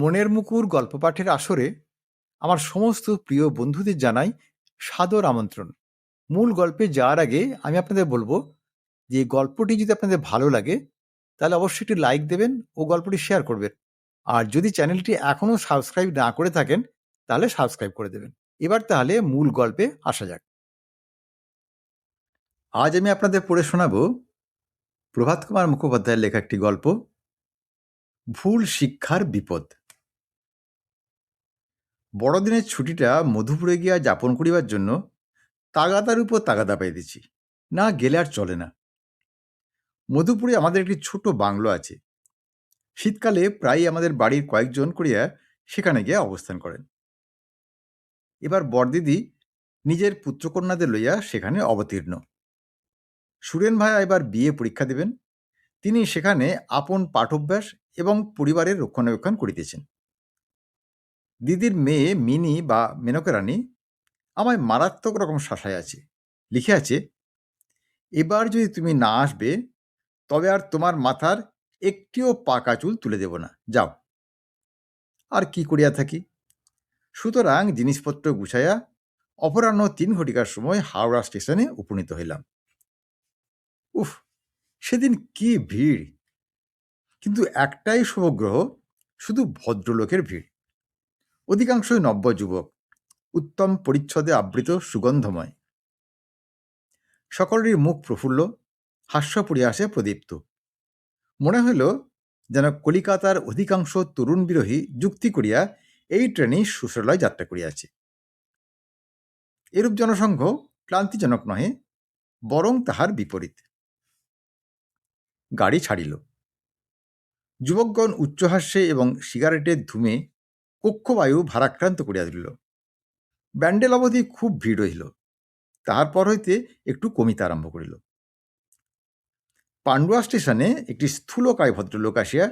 মনের মুকুর গল্প পাঠের আসরে আমার সমস্ত প্রিয় বন্ধুদের জানাই সাদর আমন্ত্রণ। মূল গল্পে যাওয়ার আগে আমি আপনাদের বলবো যে গল্পটি যদি আপনাদের ভালো লাগে তাহলে অবশ্যই একটি লাইক দেবেন ও গল্পটি শেয়ার করবেন। আর যদি চ্যানেলটি এখনো সাবস্ক্রাইব না করে থাকেন তাহলে সাবস্ক্রাইব করে দেবেন। এবার তাহলে মূল গল্পে আসা যাক। আজ আমি আপনাদের পড়ে শোনাবো প্রভাত কুমার মুখোপাধ্যায়ের লেখা একটি গল্প, ভুল শিক্ষার বিপদ। বড়দিনের ছুটিটা মধুপুরে গিয়া যাপন করিবার জন্য তাগাদার উপর তাগাদা পাইতেছি, না গেলে আর চলে না। মধুপুরে আমাদের একটি ছোট বাংলো আছে। শীতকালে প্রায় আমাদের বাড়ির কয়েকজন করিয়া সেখানে গিয়া অবস্থান করেন। এবার বড়দিদি নিজের পুত্রকন্যাদের লইয়া সেখানে অবতীর্ণ। সুরেন ভাইয়া এবার বিয়ে পরীক্ষা দেবেন। তিনি সেখানে আপন পাঠভ্যাস এবং পরিবারের রক্ষণাবেক্ষণ করিতেছেন। দিদির মেয়ে মিনি বা মেনকা রানী আমায় মারাত্মক রকম শাসায় আছে। লিখে আছে, এবার যদি তুমি না আসবে তবে আর তোমার মাথার একটিও পাকা চুল তুলে দেব না, যাও। আর কি করিয়া থাকি। সুতরাং জিনিসপত্র গুছাইয়া অপরাহ্ন ৩ ঘটিকার সময় হাওড়া স্টেশনে উপনীত হইলাম। উফ, সেদিন কি ভিড়! কিন্তু একটাই শুভগ্রহ, শুধু ভদ্রলোকের ভিড়। অধিকাংশই নব্য যুবক, উত্তম পরিচ্ছদে আবৃত, সুগন্ধময়। সকলেরই মুখ প্রফুল্ল, হাস্য পরিহাসে প্রদীপ্ত। মনে হইল যেন কলিকাতার অধিকাংশ তরুণ বিরোহী যুক্তি করিয়া এই ট্রেনেই সুশলায় যাত্রা করিয়াছে। এরূপ জনসংঘ ক্লান্তিজনক নহে, বরং তাহার বিপরীত। গাড়ি ছাড়িল। যুবকগণ উচ্চহাস্যে এবং সিগারেটের ধূমে কক্ষবায়ু ভারাক্রান্ত করিয়া দিল। ব্যান্ডেল অবধি খুব ভিড় হইল, তাহার পর হইতে একটু কমিতে আরম্ভ করিল। পান্ডুয়া স্টেশনে একটি স্থূলকায় ভদ্রলোক আসিয়া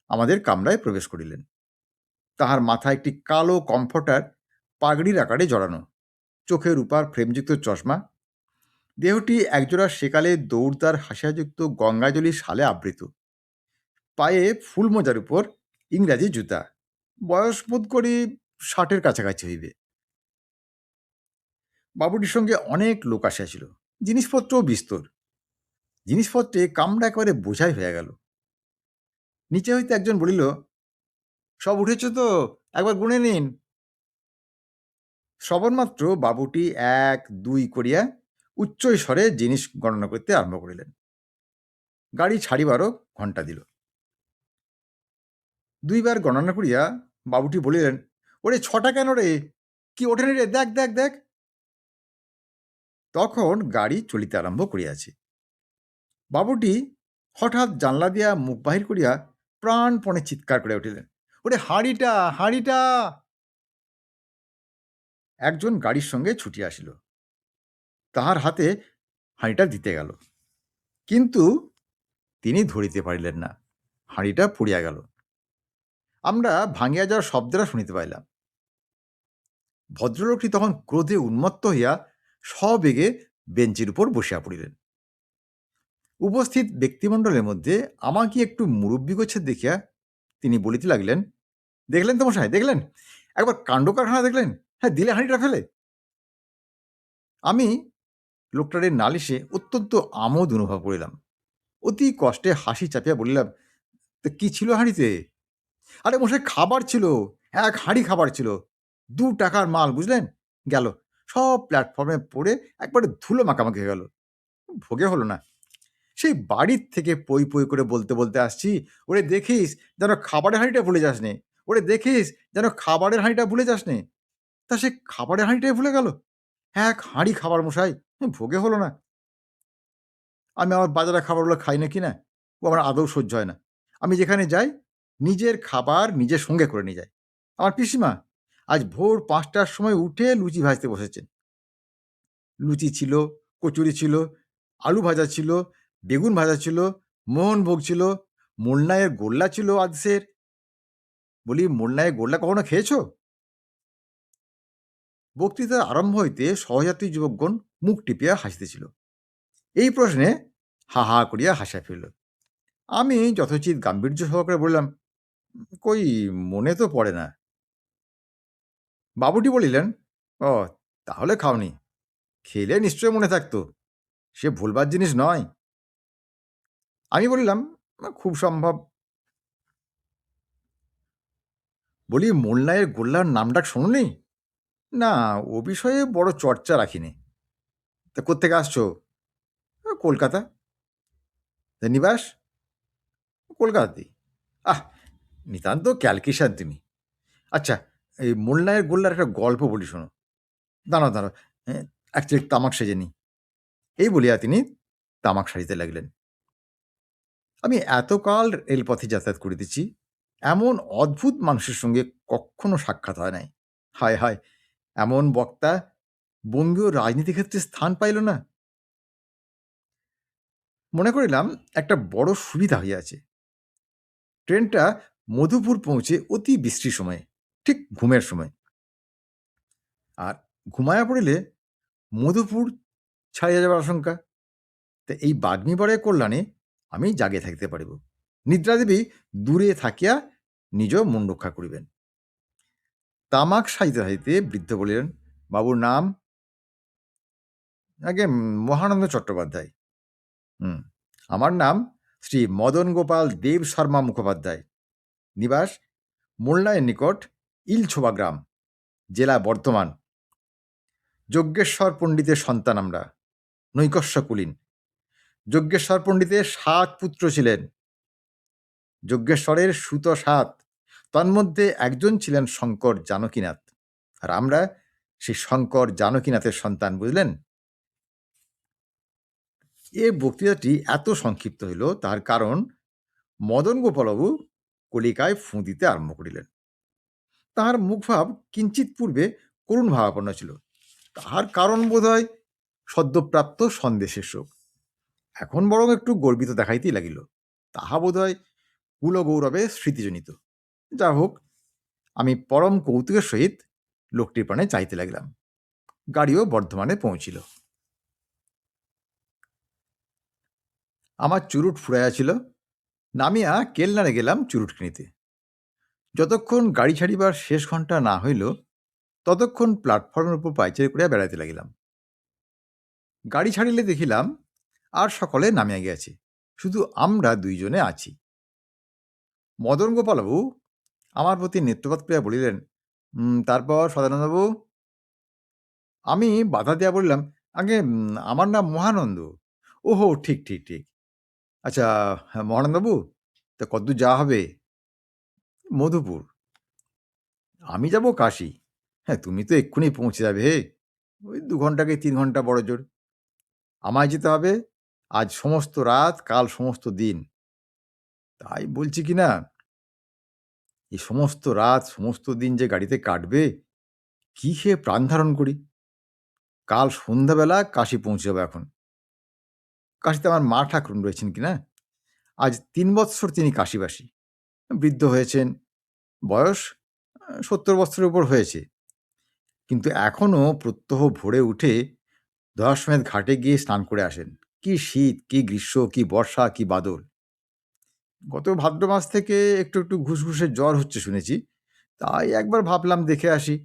আমাদের কামরায় প্রবেশ করিলেন। তাহার মাথায় একটি কালো কমফর্টার পাগড়ির আকারে জড়ানো, চোখের উপর ফ্রেমযুক্ত চশমা, দেহটি একজোড়া সেকালে দৌড়দার হাসিয়াযুক্ত গঙ্গাজলি শালে আবৃত, পায়ে ফুল মোজার উপর ইংরাজি জুতা। বয়স বোধ করি ৬০-এর কাছাকাছি হইবে। বাবুটির সঙ্গে অনেক লোক আসিয়াছিল, জিনিসপত্রও বিস্তর। জিনিসপত্রে কামড়া একেবারে বোঝাই হইয়া গেল। নিচে হইতে একজন বলিল, সব উঠেছ তো, একবার গুনে নিন। শ্রবণমাত্র বাবুটি ১, ২ করিয়া উচ্চ স্বরে জিনিস গণনা করতে আরম্ভ করিলেন। গাড়ি ছাড়িবারও ঘণ্টা দিল। ২ বার গণনা করিয়া বাবুটি বলিলেন, ওরে ৬টা কেন রে, কি ওঠেনি রে, দেখ দেখ দেখ। তখন গাড়ি চলিতে আরম্ভ করিয়াছে। বাবুটি হঠাৎ জানলা দিয়া মুখ বাহির করিয়া প্রাণপণে চিৎকার করে উঠিলেন, ওরে হাঁড়িটা, হাঁড়িটা। একজন গাড়ির সঙ্গে ছুটিয়া আসিল, তাহার হাতে হাঁড়িটা দিতে গেল, কিন্তু তিনি ধরিতে পারিলেন না। হাঁড়িটা পড়িয়া গেল। আমরা ভাঙিয়া যাওয়ার শব্দটা শুনিতে পাইলাম। ভদ্রলোকটি তখন ক্রোধে উন্মত্ত হইয়া সবেগে বেঞ্চের উপর বসিয়া পড়িলেন। উপস্থিত ব্যক্তিমণ্ডলের মধ্যে আমাকে একটু মুরব্বী গোছের দেখিয়া তিনি বলিতে লাগলেন, দেখলেন তো মশাই, দেখলেন একবার কাণ্ড কারখানা, দেখলেন? হ্যাঁ, দিলে হাঁড়িটা ফেলে। আমি লোকটার নালিশে অত্যন্ত আমোদ অনুভব করিলাম। অতি কষ্টে হাসি চাপিয়া বলিলাম, তা কি ছিল হাঁড়িতে? আরে মশাই, খাবার ছিল, ১ হাঁড়ি খাবার ছিল, ২ টাকার মাল, বুঝলেন? গেল, সব প্ল্যাটফর্মে পড়ে একবারে ধুলো মাখামাখি হয়ে গেল। ভোগে হলো না। সেই বাড়ির থেকে পই পই করে বলতে বলতে আসছি, ওরে দেখিস যেন খাবারের হাঁড়িটা ভুলে যাস নে, ওরে দেখিস যেন খাবারের হাঁড়িটা ভুলে যাস নে। তা সে খাবারের হাঁড়িটাই ভুলে গেল। ১ হাঁড়ি খাবার মশাই, ভোগে হলো না। আমি আমার বাজারে খাবারগুলো খাই না কি না, ও আমার আদৌ সহ্য হয় না। আমি যেখানে যাই নিজের খাবার নিজের সঙ্গে করে নিয়ে যাই। আমার পিসিমা আজ ভোর ৫টার সময় উঠে লুচি ভাজতে বসেছেন। লুচি ছিল, কচুরি ছিল, আলু ভাজা ছিল, বেগুন ভাজা ছিল, মোহনভোগ ছিল, মোলনায়ের গোল্লা ছিল আধসের। বলি, মোলনায়ের গোল্লা কখনো খেয়েছ? বক্তৃতার আরম্ভ হইতে সহযাত্রী যুবকগণ মুখ টিপিয়া হাসিতেছিল। এই প্রশ্নে হা হা করিয়া হাসিয়া ফেলিল। আমি যথোচিত গাম্ভীর্য সহকারে বললাম, কই, মনে তো পড়ে না। বাবুটি বলিলেন, ও, তাহলে খাওনি। খেলে নিশ্চয় মনে থাকতো, সে ভুলবার জিনিস নয়। আমি বলিলাম, খুব সম্ভব। বলি, মোল্লায়ের গোল্লার নামডাক শোনোনি? না, ও বিষয়ে বড় চর্চা রাখিনি। তা কোত্থেকে আসছো? কলকাতা। তা নিবাস? কলকাতাতেই। আহ, নিতান্ত ক্যালকিসান তুমি। আচ্ছা, এই মোল্লায়ের গোল্লার একটা গল্প বলি, শোনো। দাঁড়াও দাঁড়াও, এক চেক তামাক সেজে নি। এই বলিয়া তিনি তামাক সারিতে লাগলেন। আমি এতকাল রেলপথে যাতায়াত করিতেছি, এমন অদ্ভুত মানুষের সঙ্গে কখনো সাক্ষাৎ হয় নাই। হায় হায়, এমন বক্তা বঙ্গীয় রাজনীতি ক্ষেত্রে স্থান পাইল না। মনে করিলাম একটা বড় সুবিধা হইয়াছে। ট্রেনটা মধুপুর পৌঁছে অতি বিশ্রী সময়ে, ঠিক ঘুমের সময়। আর ঘুমায়া পড়িলে মধুপুর ছাড়িয়া যাবার আশঙ্কা। তা এই বাগ্মী বড়াই কল্যাণে আমি জাগিয়ে থাকিতে পারিব। নিদ্রাদেবী দূরে থাকিয়া নিজ মন রক্ষা করিবেন। তামাক সাইতে সাইতে বৃদ্ধ বলিলেন, বাবুর নাম? আগে মহানন্দ চট্টোপাধ্যায়। হুম, আমার নাম শ্রী মদন গোপাল দেব শর্মা মুখোপাধ্যায়। নিবাস মোল্লায়ের নিকট ইলছোবা গ্রাম, জেলা বর্ধমান। যজ্ঞেশ্বর পণ্ডিতের সন্তান আমরা, নৈকস্য কুলীন। যজ্ঞেশ্বর পণ্ডিতের 7 পুত্র ছিলেন। যজ্ঞেশ্বরের সুত 7, তন্মধ্যে একজন ছিলেন শঙ্কর জানকীনাথ। আর আমরা সেই শঙ্কর জানকীনাথের সন্তান, বুঝলেন? এ বক্তৃতাটি এত সংক্ষিপ্ত হইল, তার কারণ মদন গোপালবাবু কলিকায় ফুঁ দিতে আরম্ভ করিলেন। তাহার মুখভাব কিঞ্চিত পূর্বে করুণ ভাবাপন্ন ছিল। তাহার কারণ বোধহয় সদ্যপ্রাপ্ত সন্দেশের শোক। এখন বরং একটু গর্বিত দেখাইতেই লাগিল। তাহা বোধহয় কুলগৌরবে স্মৃতিজনিত। যা হোক, আমি পরম কৌতুকের সহিত লোকটির প্রাণে চাইতে লাগলাম। গাড়িও বর্ধমানে পৌঁছিল। আমার চুরুট ফুরাইয়াছিল। নামিয়া কেলনারে গেলাম চুরুট কিনিতে। যতক্ষণ গাড়ি ছাড়িবার শেষ ঘণ্টা না হইল, ততক্ষণ প্ল্যাটফর্মের উপর পাইচারি করিয়া বেড়াইতে লাগিলাম। গাড়ি ছাড়িলে দেখিলাম আর সকলে নামিয়া গিয়াছে, শুধু আমরা দুইজনে আছি। মদন গোপালবাবু আমার প্রতি নেত্রপাত করিয়া বলিলেন, তারপর সদানন্দবাবু? আমি বাধা দিয়া বললাম, আগে আমার নাম মহানন্দ। ওহো, ঠিক ঠিক ঠিক। আচ্ছা, হ্যাঁ, মহানন্দবাবু, তা কতদূর যাওয়া হবে? মধুপুর। আমি যাব কাশী। হ্যাঁ, তুমি তো এক্ষুনি পৌঁছে যাবে, হে। ওই 2 ঘন্টা কি 3 ঘন্টা বড় জোর। আমায় যেতে হবে আজ সমস্ত রাত, কাল সমস্ত দিন। তাই বলছি কি না, এই সমস্ত রাত সমস্ত দিন যে গাড়িতে কাটবে, কি খেয়ে প্রাণ ধারণ করি। কাল সন্ধ্যাবেলা কাশী পৌঁছে যাবো। এখন কাশীতে আমার মা ঠাকুরুন রয়েছেন কিনা। আজ 3 বৎসর তিনি কাশীবাসী। বৃদ্ধ হয়েছেন, বয়স 70 বৎসরের উপর হয়েছে, কিন্তু এখনো প্রত্যহ ভোরে উঠে দশাশ্বমেধ ঘাটে গিয়ে স্নান করে আসেন। কি শীত, কি গ্রীষ্ম, কি বর্ষা, কি বাদল। গত ভাদ্র মাস থেকে একটু একটু ঘুসঘুসে জ্বর হচ্ছে শুনেছি, তাই একবার ভাবলাম দেখে আসি।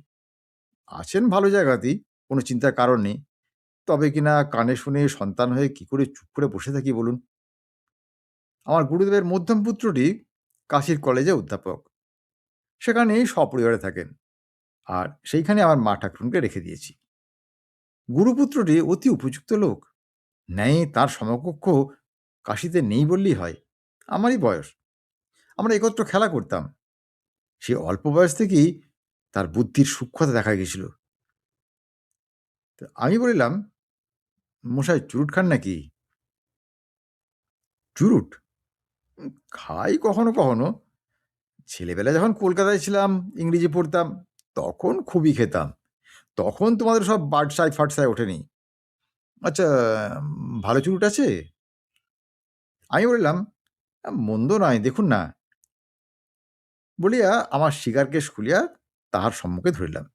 আছেন ভালো জায়গাতেই, কোনো চিন্তার কারণ নেই। তবে কিনা কানে শুনে সন্তান হয়ে কি করে চুপ করে বসে থাকি বলুন। আমার গুরুদেবের মধ্যম পুত্রটি কাশীর কলেজে অধ্যাপক, সেখানেই সপরিবারে থাকেন। আর সেইখানে আমার মা ঠাকুরুনকে রেখে দিয়েছি। গুরুপুত্রটি অতি উপযুক্ত লোক, ন্যায় তার সমকক্ষ কাশীতে নেই বললেই হয়। আমারই বয়স, আমরা একত্র খেলা করতাম। সে অল্প বয়স থেকেই তার বুদ্ধির সূক্ষ্মতা দেখা গেছিল। আমি বলিলাম, মশাই চুরুট খান নাকি? চুরুট? খাই কখনো কখনো। ছেলেবেলায় যখন কলকাতায় ছিলাম, ইংরেজি পড়তাম, তখন খুবই খেতাম। তখন তোমাদের সব বাটসাই ফাটসাই ওঠেনি। আচ্ছা, ভালো চুরুট আছে? আমি বললাম, মন্দ নয়, দেখুন না। বলিয়া আমার সিগার কেস খুলিয়া তাহার সম্মুখে ধরিলাম।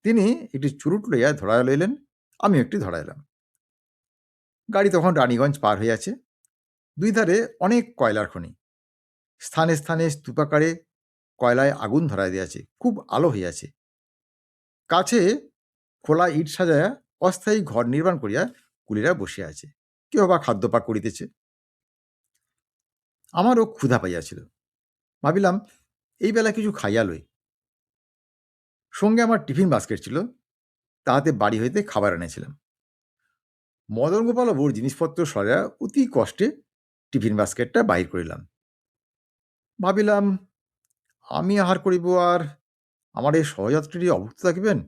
তিনি একটি চুরুট লইয়া ধরাইয়া লইলেন, আমি একটি ধরাইলাম। গাড়ি তখন রানীগঞ্জ পার হইয়াছে। দুই ধারে অনেক কয়লার খনি। স্থানে স্থানে স্তূপাকারে কয়লায় আগুন ধরায় দিয়াছে, খুব আলো হইয়াছে। কাছে খোলা ইট সাজায়া অস্থায়ী ঘর নির্মাণ করিয়া কুলিরা বসিয়া আছে, কেউ বা খাদ্যপাক করিতেছে। আমারও ক্ষুধা পাইয়াছিল। ভাবিলাম এই বেলা কিছু খাইয়া লই। সঙ্গে আমার টিফিন বাস্কেট ছিল, তাহাতে বাড়ি হইতে খাবার এনেছিলাম। মদন গোপালবাবুর জিনিসপত্র সরাইয়া অতি কষ্টে টিফিন বাস্কেটটা বাহির করিলাম। ভাবিলাম আমি আহার করিব, আর আমার এই সহযাত্রীটি অভুক্ত থাকিবেন?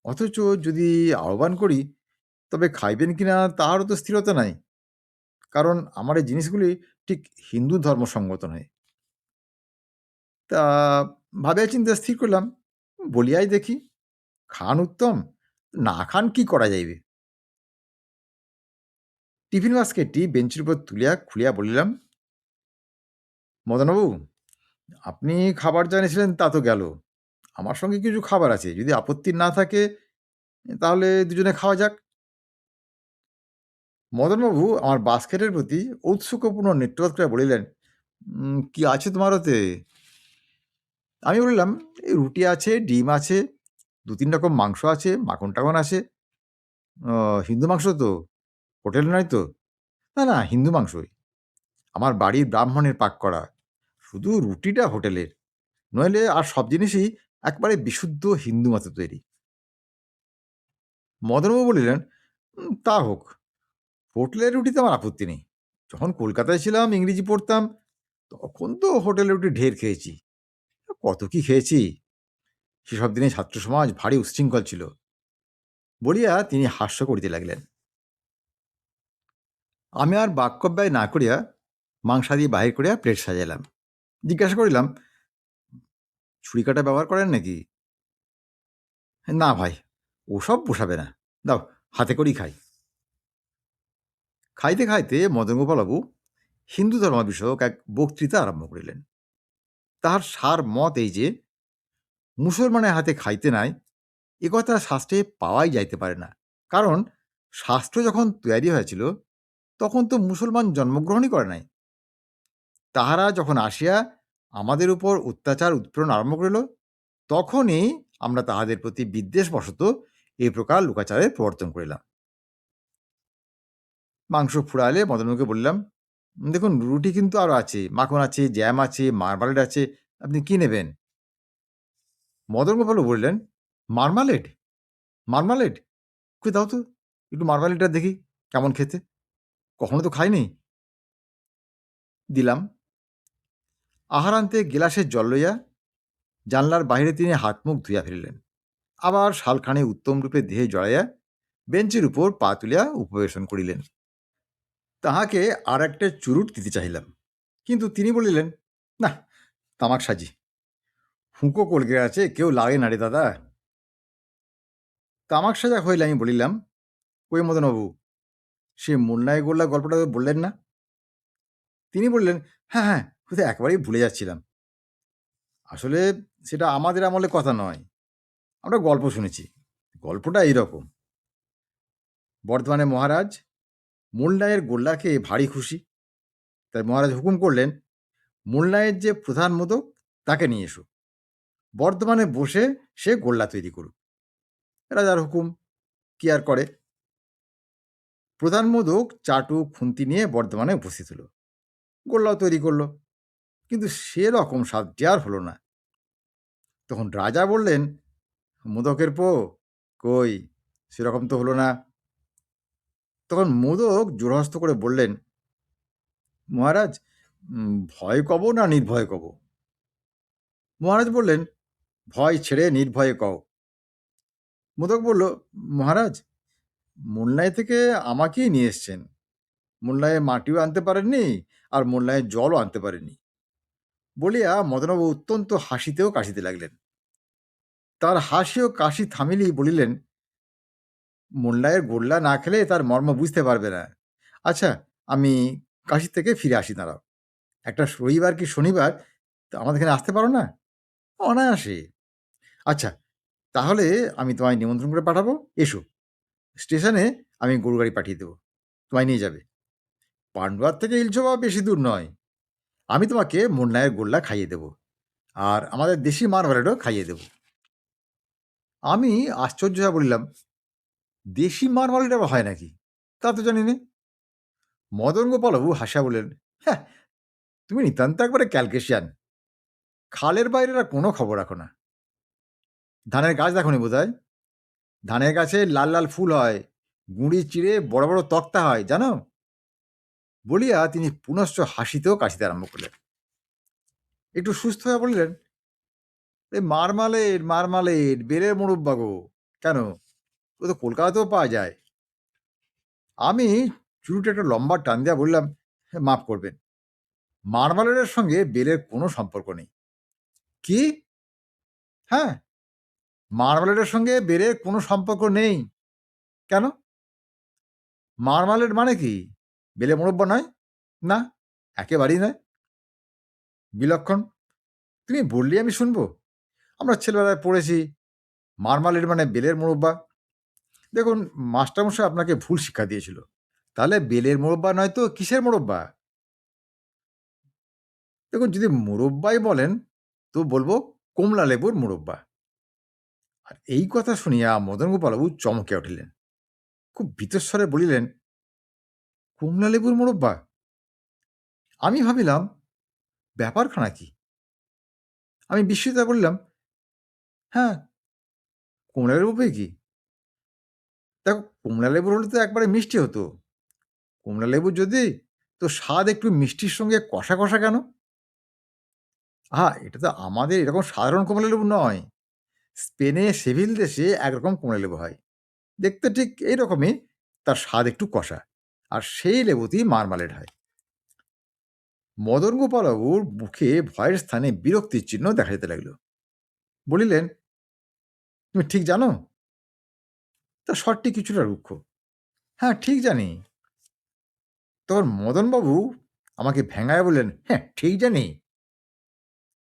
অথচ যদি আহ্বান করি তবে খাইবেন কিনা তাহারও তো স্থিরতা নাই, কারণ আমার এই জিনিসগুলি ঠিক হিন্দু ধর্মসঙ্গত নয়। তা ভাবিয়া চিন্তা স্থির করলাম, বলিয়াই দেখি, খান উত্তম, না খান কি করা যাইবে। টিফিন বাস্কেটটি বেঞ্চের উপর তুলিয়া খুলিয়া বলিলাম, মদনবাবু, আপনি খাবার যা এনেছিলেন তা তো গেল, আমার সঙ্গে কিছু খাবার আছে, যদি আপত্তি না থাকে তাহলে দুজনে খাওয়া যাক। মদনবাবু আমার বাস্কেটের প্রতি ঔৎসুক্যপূর্ণ নেত্রপাত করে বলিলেন, কি আছে তোমার ওতে? আমি বললাম, এই রুটি আছে, ডিম আছে, ২-৩ রকম মাংস আছে, মাখন-টাখন আছে। ও হিন্দু মাংস তো? হোটেল নয় তো? না, না, হিন্দু মাংসই। আমার বাড়ির ব্রাহ্মণের পাক করা। শুধু রুটিটা হোটেলের। নইলে আর সব জিনিসই একবারে বিশুদ্ধ হিন্দু মতে তৈরি। মদনবাবু বলিলেন, তা হোক। হোটেলের রুটিতে আমার আপত্তি নেই। যখন কলকাতায় ছিলাম, ইংরেজি পড়তাম, তখন তো হোটেলের রুটি ঢের খেয়েছি। কত কি খেয়েছি! সেসব দিনে ছাত্রসমাজ ভারী উচ্ছৃঙ্খল ছিল। বলিয়া তিনি হাস্য করিতে লাগিলেন। আমি আর বাক্যব্যয় না করিয়া মাংসাদি বাহির করিয়া প্লেট সাজাইলাম। জিজ্ঞাসা করিলাম, ছুরি-কাঁটা ব্যবহার করেন নাকি? না ভাই, ওসব পোষাবে না। দাও, হাতে করেই খাই। খাইতে খাইতে মদনগোপালবাবু হিন্দু ধর্ম বিষয়ক এক বক্তৃতা আরম্ভ করিলেন। তাহার সার মত এই যে, মুসলমানের হাতে খাইতে নাই, একথা শাস্ত্রে পাওয়াই যাইতে পারে না। কারণ শাস্ত্র যখন তৈরি হয়েছিল, তখন তো মুসলমান জন্মগ্রহণই করে নাই। তাহারা যখন আসিয়া আমাদের উপর অত্যাচার উৎপীড়ন আরম্ভ করিল, তখনই আমরা তাহাদের প্রতি বিদ্বেষবশত এই প্রকার লোকাচারের প্রবর্তন করিলাম। মাংস ফুরাইলে মদনবাবুকে বললাম, দেখুন রুটি কিন্তু আরও আছে, মাখন আছে, জ্যাম আছে, মার্মালেড আছে, আপনি কি নেবেন? মদনগোপালও বললেন, মার্মালেড? মার্মালেড? কই দাও তো, একটু মার্মালেডটা দেখি কেমন খেতে, কখনো তো খাইনি। দিলাম। আহারান্তে গেলাসের জল লইয়া জানলার বাহিরে তিনি হাত মুখ ধুইয়া ফেলিলেন। আবার শালখানি উত্তমরূপে দেহে জড়াইয়া বেঞ্চের উপর পা তুলিয়া উপবেশন করিলেন। তাহাকে আর একটা চুরুট দিতে চাহিলাম, কিন্তু তিনি বলিলেন, না, তামাক সাজি, ফুঁকো কলগে আছে, কেউ লাগে না রে দাদা। তামাক সাজা হইলে আমি বলিলাম, কই মদনবাবু, সে মুন্নাই গোল্লা গল্পটা তো বললেন না? তিনি বললেন, হ্যাঁ, হ্যাঁ, কোথায় একেবারেই ভুলে যাচ্ছিলাম। আসলে সেটা আমাদের আমলের কথা নয়, আমরা গল্প শুনেছি। গল্পটা এইরকম, বর্ধমানে মহারাজ মুলনাইয়ের গোল্লা খেয়ে ভারী খুশি। তাই মহারাজ হুকুম করলেন, মুলনাইয়ের যে প্রধান মোদক তাকে নিয়ে এসো, বর্ধমানে বসে সে গোল্লা তৈরি করুক। রাজার হুকুম, কি আর করে। প্রধান মোদক চাটু খুন্তি নিয়ে বর্ধমানে উপস্থিত হলো, গোল্লাও তৈরি করলো, কিন্তু সেরকম স্বাদ যে আর হলো না। তখন রাজা বললেন, মোদকের পো, কই, সেরকম তো হলো না। তখন মোদক জোড়হস্ত করে বললেন, মহারাজ, ভয় কব না নির্ভয় কব? মহারাজ বললেন, ভয় ছেড়ে নির্ভয়ে কও। মোদক বলল, মহারাজ, মুন্নাই থেকে আমাকেই নিয়ে এসছেন, মুন্নাইয়ে মাটিও আনতে পারেননি, আর মুন্নাইয়ের জলও আনতে পারেননি। বলিয়া মদনবাবু অত্যন্ত হাসিতেও কাশিতে লাগলেন। তার হাসি ও কাশি থামিলেই বলিলেন, মোল্লায়ের গোল্লা না খেলে তার মর্ম বুঝতে পারবে না। আচ্ছা, আমি কাশী থেকে ফিরে আসি, দাঁড়াও। একটা রবিবার কি শনিবার আমাদের এখানে আসতে পারো না? অনায়াসে। আচ্ছা, তাহলে আমি তোমায় নিমন্ত্রণ করে পাঠাবো, এসো। স্টেশনে আমি গরু গাড়ি পাঠিয়ে দেবো, তোমায় নিয়ে যাবে। পান্ডুয়ার থেকে ইলছবা বেশি দূর নয়। আমি তোমাকে মুন্নায়ের গোল্লা খাইয়ে দেব, আর আমাদের দেশি মারওয়াড়েরও খাইয়ে দেব। আমি আশ্চর্য হয়ে বললাম, দেশি মারওয়াড়িটা আবার হয় নাকি? তা তো জানি নে। মদন গোপালবাবু হাসা বললেন, হ্যাঁ, তুমি নিতান্ত একবারে ক্যালকেশিয়ান। খালের বাইরের আর কোনো খবর রাখো না। ধানের গাছ দেখোনি বোধহয়? ধানের গাছে লাল লাল ফুল হয়, গুঁড়ি চিড়ে বড় বড় তক্তা হয়, জানো? বলিয়া তিনি পুনশ্চ হাসিতেও কাশিতে আরম্ভ করলেন। একটু সুস্থ হয়ে বললেন, এই মারমালের মারমালের বেলের মোরব্বা গো। কেন, ও তো কলকাতাতেও পাওয়া যায়। আমি চুরুটে একটা লম্বা টান দিয়া বললাম, "হ্যাঁ, মাফ করবেন, মারমালের সঙ্গে বেলের কোনো সম্পর্ক নেই।" কি? হ্যাঁ, মারমালের সঙ্গে বেলের কোনো সম্পর্ক নেই। কেন? মারমালেড মানে কি? বেলে মোরব্বা নয়? না, একেবারেই নয়। বিলক্ষণ! তুমি বললেই আমি শুনবো। আমরা ছেলেবেলায় পড়েছি মারমালেড মানে বেলের মোরব্বা। দেখুন, মাস্টারমশাই আপনাকে ভুল শিক্ষা দিয়েছিল। তাহলে বেলের মোরব্বা নয় তো কিসের মোরব্বা? দেখুন, যদি মোরব্বাই বলেন তো বলব কমলা লেবুর মোরব্বা। আর এই কথা শুনিয়া মদনগোপালবাবু চমকিয়া উঠিলেন। খুব ভীতস্বরে বলিলেন, কমলা লেবুর মোরব্বা? আমি ভাবিলাম ব্যাপারখানা কি? আমি বিস্মিত হয়ে বললাম, হ্যাঁ, কমলা লেবু বই কি? দেখো, কমলা লেবুর হলে তো একবারে মিষ্টি হতো। কমলা লেবু যদি, তো স্বাদ একটু মিষ্টির সঙ্গে কষা কষা কেন? এটা তো আমাদের এরকম সাধারণ কমলা লেবু নয়। স্পেনে সেভিল দেশে একরকম কমলা লেবু হয়। দেখতে ঠিক এইরকমই, তার স্বাদ একটু কষা। আর সেই লেবুতেই মারমালেড হয়। মদন গোপালবাবুর মুখে ভয়ের স্থানে বিরক্তির চিহ্ন দেখা যেতে লাগল। বলিলেন, তুমি ঠিক জানো? তার স্বরটি কিছুটা রুক্ষ। হ্যাঁ, ঠিক জানি। তখন মদনবাবু আমাকে ভেঙায় বললেন, হ্যাঁ, ঠিক জানি।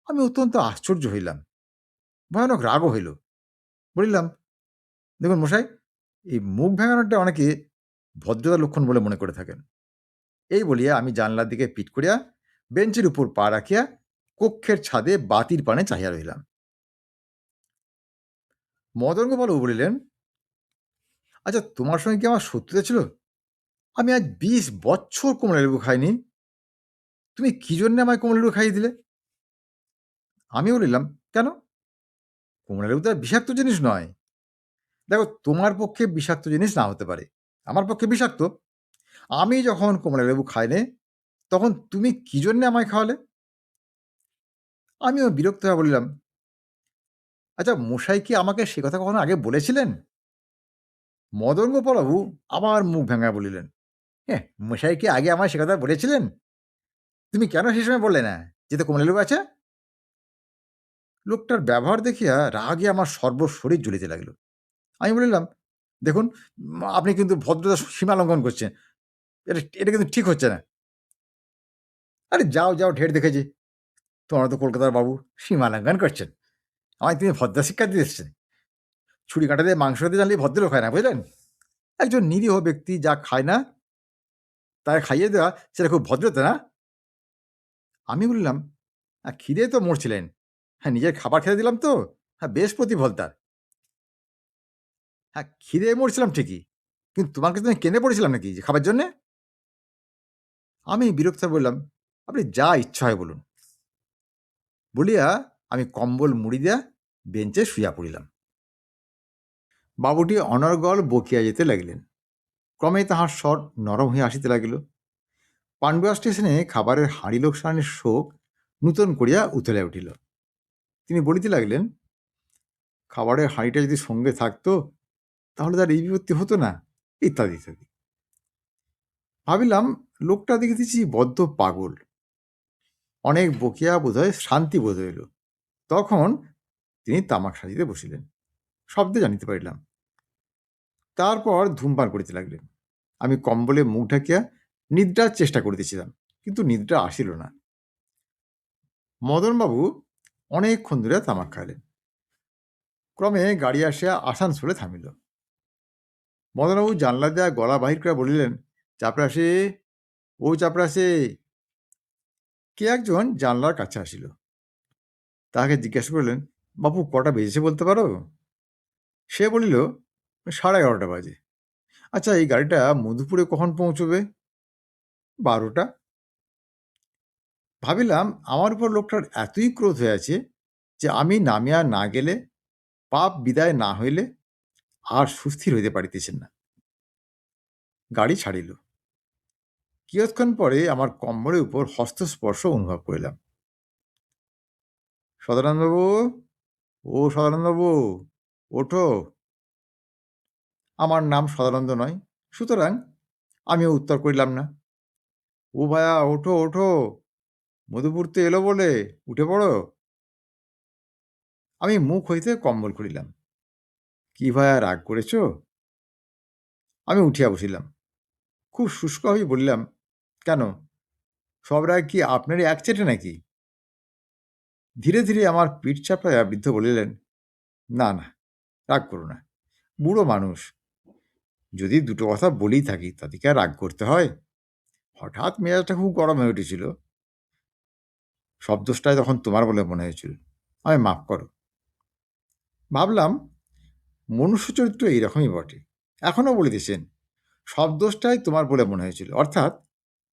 আমি অত্যন্ত আশ্চর্য হইলাম, ভয়ানক রাগও হইল। বলিলাম, দেখুন মশাই, এই মুখ ভেঙানোটা অনেকে ভদ্রতার লক্ষণ বলে মনে করে থাকেন। এই বলিয়া আমি জানলার দিকে পিঠ করিয়া বেঞ্চের উপর পা রাখিয়া কক্ষের ছাদে বাতির পানে চাহিয়া রহিলাম। মদনগোপালবাবু বলিলেন, আচ্ছা, তোমার সঙ্গে কি আমার শত্রুতা ছিল? আমি আজ 20 বছর কমলা লেবু খাইনি। তুমি কি জন্য আমায় কমলা লেবু খাইয়ে দিলে? আমি বলিলাম, কেন? কমলা লেবু তো আর বিষাক্ত জিনিস নয়। দেখো, তোমার পক্ষে বিষাক্ত জিনিস না হতে পারে, আমার পক্ষে বিষাক্ত। আমি যখন কমলা লেবু খাইনি, তখন তুমি কি জন্য আমায় খাওয়ালে? আমিও বিরক্ত হয়ে বলিলাম, আচ্ছা, মশাই কি আমাকে সে কথা কখনো আগে বলেছিলেন? মদনগোপালবাবু আবার মুখ ভেঙায় বলিলেন, হ্যাঁ, মশাই কি আগে আমায় সে কথা বলেছিলেন? তুমি কেন সে সময় বললে না যে তো কমলা লেবু আছে? লোকটার ব্যবহার দেখিয়া রাগে আমার সর্বশরীর জ্বলিতে লাগিল। আমি বলিলাম, দেখুন, আপনি কিন্তু ভদ্রতার সীমা লঙ্ঘন করছেন। এটা এটা কিন্তু ঠিক হচ্ছে না। আরে যাও, যাও, ঢের দেখেছি। তোমরা তো কলকাতার বাবু, সীমা লঙ্ঘন করছেন। আমায় তিনি ভদ্র শিক্ষা দিয়ে এসছেন। ছুরি কাঁটা দিয়ে মাংস দিতে জানলেই ভদ্রলোক হয় না, বুঝলেন? একজন নিরীহ ব্যক্তি যা খায় না, তাকে খাইয়ে দেওয়া, সেটা খুব ভদ্রতা না? আমি বললাম, খিদে তো মরছিলেন। হ্যাঁ, নিজের খাবার খেতে দিলাম তো। হ্যাঁ, বেশ প্রতিফল তার। হ্যাঁ, খিদে মরছিলাম ঠিকই। কিন্তু তোমার কাছে আমি কেঁদে পড়েছিলাম নাকি যে খাবার জন্যে? আমি বিরক্ত হয়ে বললাম, আপনি যা ইচ্ছা হয় বলুন। বলিয়া আমি কম্বল মুড়ি দিয়া বেঞ্চে শুইয়া পড়িলাম। বাবুটি অনর্গল বকিয়া যেতে লাগিলেন। ক্রমে তাহার স্বর নরম হইয়া আসিতে লাগিল। পান্ডুয়া স্টেশনে খাবারের হাঁড়ি লোকসানের শোক নূতন করিয়া উতলিয়া উঠিল। তিনি বলিতে লাগিলেন, খাবারের হাঁড়িটা যদি সঙ্গে থাকতো, তাহলে তার এই বিপত্তি হতো না, ইত্যাদি ইত্যাদি। ভাবিলাম, লোকটা দেখিতেছি বদ্ধ পাগল। অনেক বকিয়া বোধহয় শান্তি বোধ হইল। তখন তিনি তামাক সাজিতে বসিলেন। শব্দে জানিতে পারিলাম। তারপর ধূমপান করিতে লাগলেন। আমি কম্বলে মুখ ঢাকিয়া নিদ্রার চেষ্টা করিতেছিলাম, কিন্তু নিদ্রা আসিল না। মদনবাবু অনেকক্ষণ ধরিয়া তামাক খাইলেন। ক্রমে গাড়ি আসিয়া আসানসোলে থামিল। মদনবাবু জানলা দিয়া গলা বাহির করে বলিলেন, চাপরাশি, ও চাপরাশি। কে একজন জানলার কাছে আসিল। তাহাকে জিজ্ঞাসা করলেন, বাবু কটা বেজেছে বলতে পারো? সে বলিল, 11:30 বাজে। আচ্ছা, এই গাড়িটা মধুপুরে কখন পৌঁছবে? 12টা। ভাবিলাম আমার উপর লোকটার এতই ক্রোধ হয়েছে যে আমি নামিয়া না গেলে, পাপ বিদায় না হইলে আর সুস্থির হইতে পারিতেছেন না। গাড়ি ছাড়িল। কিয়ৎক্ষণ পরে আমার কম্বলের উপর হস্তস্পর্শ অনুভব করিলাম। সদানন্দবাবু, ও সদানন্দবাবু, ওঠো। আমার নাম সদানন্দ নয়, সুতরাং আমিও উত্তর করিলাম না। ও ভায়া, ওঠো ওঠো, মধুপুর তো এলো বলে, উঠে পড়ো। আমি মুখ হইতে কম্বল খুলিলাম। কি ভায়া, রাগ করেছ? আমি উঠিয়া বসিলাম। খুব শুষ্কভাবে বলিলাম, কেন, সব রাগ কি আপনারই একচেটে নাকি? ধীরে ধীরে আমার পিঠ চাপড়াইয়া বৃদ্ধ বলিলেন, না না, রাগ করো না, বুড়ো মানুষ, যদি দুটো কথা বলেই থাকি তাতে কি আর রাগ করতে হয়? হঠাৎ মেজাজটা খুব গরম হয়ে উঠেছিল, সব দোষটাই তখন তোমার বলে মনে হয়েছিল, আমি মাফ করো। ভাবলাম মনুষ্য চরিত্র এইরকমই বটে। এখনও বলিতেছেন, সব দোষটাই তোমার বলে মনে হয়েছিল, অর্থাৎ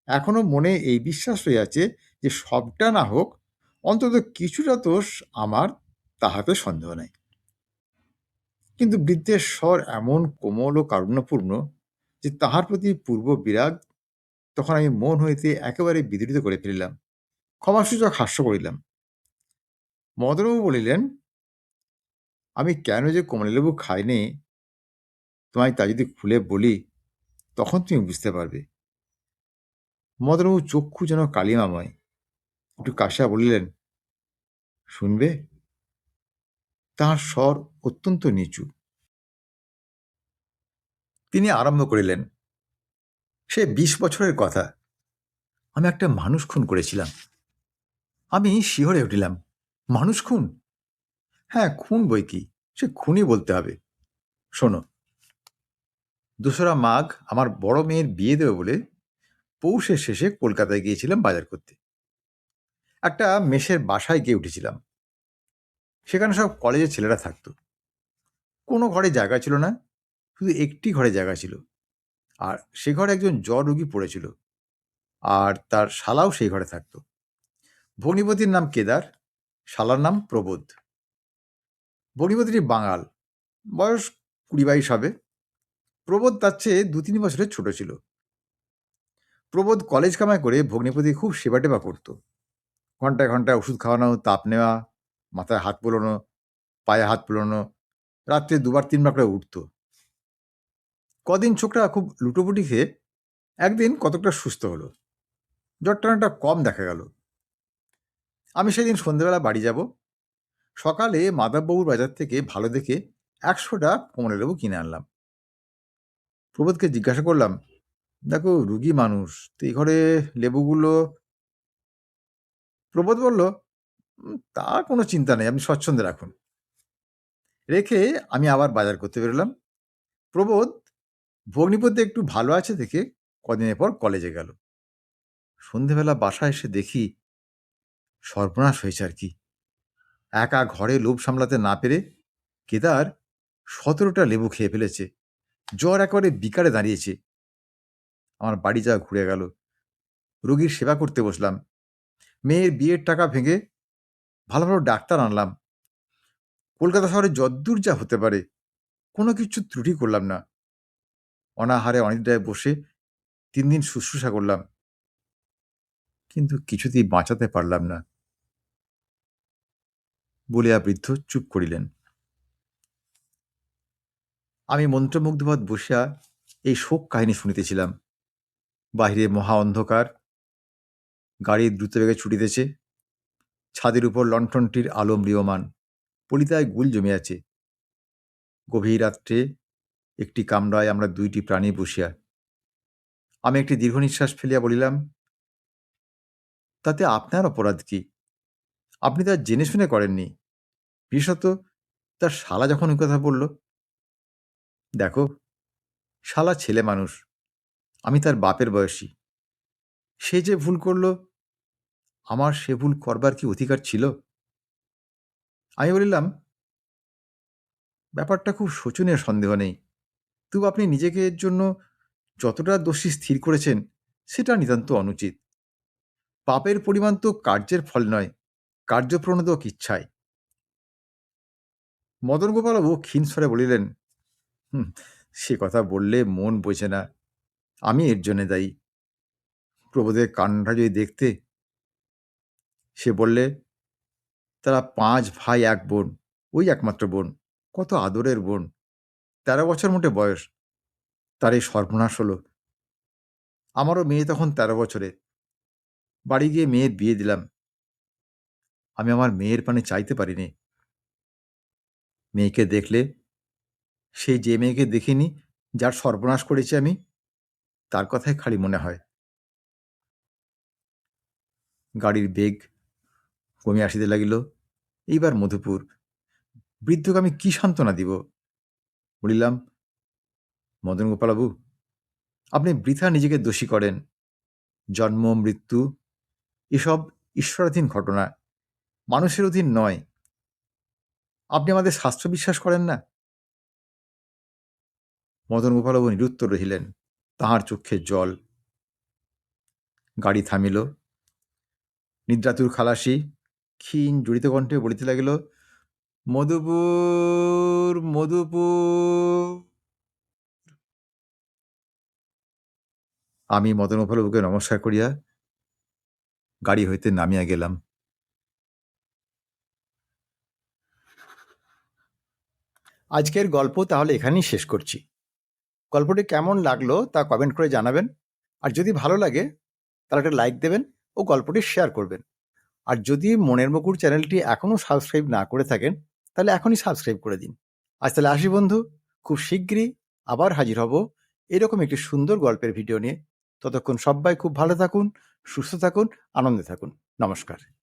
এখনো মনে এই বিশ্বাস রইয়াছে যে সবটা না হোক, অন্তত কিছুটা দোষ আমার, তাহাতে সন্দেহ নাই। কিন্তু বৃদ্ধের স্বর এমন কোমল ও কারুণ্যপূর্ণ যে তাহার প্রতি পূর্ব বিরাগ তখন আমি মন হইতে একেবারে বিদরিত করে ফেলিলাম। ক্ষমাসূচক হাস্য করিলাম। মদনবাবু বলিলেন, আমি কেন যে কমলালেবু খাইনি তোমায় তা যদি খুলে বলি, তখন তুমি বুঝতে পারবে। মদনবাবু চক্ষু যেন কালিমাময়, একটু কাশিয়া বলিলেন, শুনবে? তাহার স্বর অত্যন্ত নিচু। তিনি আরম্ভ করিলেন, সে 20 বছরের কথা, আমি একটা মানুষ খুন করেছিলাম। আমি শিহরে উঠিলাম, মানুষ খুন? হ্যাঁ, খুন বই কি, সে খুনই বলতে হবে। শোনো, 2রা মাঘ আমার বড় মেয়ের বিয়ে দেবে বলে পৌষের শেষে কলকাতায় গিয়েছিলাম বাজার করতে। একটা মেসের বাসায় গিয়ে উঠেছিলাম। সেখানে সব কলেজের ছেলেরা থাকতো। কোনো ঘরে জায়গা ছিল না, শুধু একটি ঘরে জায়গা ছিল, আর সে ঘরে একজন জ্বর রোগী পড়েছিল, আর তার শালাও সেই ঘরে থাকতো। ভগ্নিপতির নাম কেদার, শালার নাম প্রবোধ। ভগ্নিপতিটি বাঙাল, বয়স 20-22 হবে। প্রবোধ তার চেয়ে 2-3 বছরের ছোট ছিল। প্রবোধ কলেজ কামাই করে ভগ্নিপতি খুব সেবা টেবা করত। ঘন্টায় ঘন্টায় ওষুধ খাওয়ানো, তাপ নেওয়া, মাথায় হাত বুলোনো, পায়ে হাত বুলোনো, রাত্রে 2-3 বার করে উঠত। কদিন ছোকরা খুব লুটোপুটি খেয়ে একদিন কতকটা সুস্থ হলো, জ্বর টানাটা কম দেখা গেল। আমি সেদিন সন্ধ্যেবেলা বাড়ি যাব। সকালে মাধববাবুর বাজার থেকে ভালো দেখে 100টা কমলালেবু কিনে আনলাম। প্রবোধকে জিজ্ঞাসা করলাম, দেখো, রুগী মানুষ তো, এই ঘরে লেবুগুলো। প্রবোধ বলল, তা কোনো চিন্তা নেই, আপনি স্বচ্ছন্দে রাখুন। রেখে আমি আবার বাজার করতে বেরোলাম। প্রবোধ ভগ্নিপতি একটু ভালো আছে দেখে কদিনের পর কলেজে গেল। সন্ধেবেলা বাসায় এসে দেখি সর্বনাশ হয়েছে আর কি। একা ঘরে লোভ সামলাতে না পেরে কেদার 17টা লেবু খেয়ে ফেলেছে। জ্বর একেবারে বিকারে দাঁড়িয়েছে। আমার বাড়ি যাওয়া ঘুরে গেল। রোগীর সেবা করতে বসলাম। মেয়ের বিয়ের টাকা ভেঙে ভালো ভালো ডাক্তার আনলাম। কলকাতা শহরে যদ্দূর যা হতে পারে কোনো কিছু ত্রুটি করলাম না। অনাহারে অনিদ্রায় বসে 3 দিন শুশ্রূষা করলাম, কিন্তু কিছুতেই বাঁচাতে পারলাম না বলিয়া বৃদ্ধ চুপ করিলেন। আমি মন্ত্রমুগ্ধবৎ বসিয়া এই শোক কাহিনী শুনিতেছিলাম। বাহিরে মহা অন্ধকার, গাড়ি দ্রুতবেগে ছুটিতেছে, ছাদের উপর লণ্ঠনটির আলো ম্রিয়মান, পলিতায় গুল জমিয়াছে। গভীর রাত্রে একটি কামরায় আমরা 2টি প্রাণী বসিয়া। আমি একটি দীর্ঘ নিঃশ্বাস ফেলিয়া বলিলাম, তাতে আপনার অপরাধ কি? আপনি তা জেনে শুনে করেননি, বিশেষত তার শালা যখন ওই কথা বলল। দেখো, শালা ছেলে মানুষ, আমি তার বাপের বয়সী। সে যে ভুল করল, আমার সে ভুল করবার কি অধিকার ছিল? আমি বলিলাম, ব্যাপারটা খুব শোচনীয়, সন্দেহ নেই। তবু আপনি নিজেকে এর জন্য যতটা দোষী স্থির করেছেন, সেটা নিতান্ত অনুচিত। পাপের পরিমাণ তো কার্যের ফল নয়, কার্যপ্রণোদক ইচ্ছায়। মদনগোপালবাবু ক্ষীণ স্বরে বলিলেন, হুম, সে কথা বললে মন বোঝে না। আমি এর জন্যে দায়ী। প্রবোধের কান্নাটা যদি দেখতে। সে বললে, তারা 5 ভাই 1 বোন, ওই একমাত্র বোন, কত আদরের বোন, 13 বছর মোটে বয়স, তার এই সর্বনাশ হলো। আমারও মেয়ে তখন 13 বছরের। বাড়ি গিয়ে মেয়ের বিয়ে দিলাম। আমি আমার মেয়ের পানে চাইতে পারিনি। মেয়েকে দেখলে, সেই যে মেয়েকে দেখিনি, যার সর্বনাশ করেছি আমি, তার কথাই খালি মনে হয়। গাড়ির বেগ কমে আসিতে লাগিল। এইবার মধুপুর। বৃদ্ধকে আমি কি সান্ত্বনা দিব? বলিলাম, মদনগোপালবাবু, আপনি বৃথা নিজেকে দোষী করেন। জন্ম মৃত্যু এসব ঈশ্বরাধীন ঘটনা, মানুষের অধীন নয়। আপনি আমাদের শাস্ত্র বিশ্বাস করেন না? মদনগোপালবাবু নিরুত্তর রহিলেন, তাঁহার চক্ষে জল। গাড়ি থামিল। নিদ্রাতুর খালাসি ক্ষীণ জড়িত কণ্ঠে বলিতে লাগিল, মধুপুর, মধুপুর। আমি মদনগোপালবাবুকে নমস্কার করিয়া গাড়ি হইতে নামিয়া গেলাম। আজকের গল্প তাহলে এখানেই শেষ করছি। গল্পটি কেমন লাগলো তা কমেন্ট করে জানাবেন। আর যদি ভালো লাগে তাহলে একটা লাইক দেবেন ও গল্পটি শেয়ার করবেন। আর যদি মনের মুকুর চ্যানেলটি এখনও সাবস্ক্রাইব না করে থাকেন, তাহলে এখনই সাবস্ক্রাইব করে দিন। আজ তাহলে আসি বন্ধু, খুব শীঘ্রই আবার হাজির হব এরকম একটি সুন্দর গল্পের ভিডিও নিয়ে। ততক্ষণ সবাই খুব ভালো থাকুন, সুস্থ থাকুন, আনন্দে থাকুন। নমস্কার।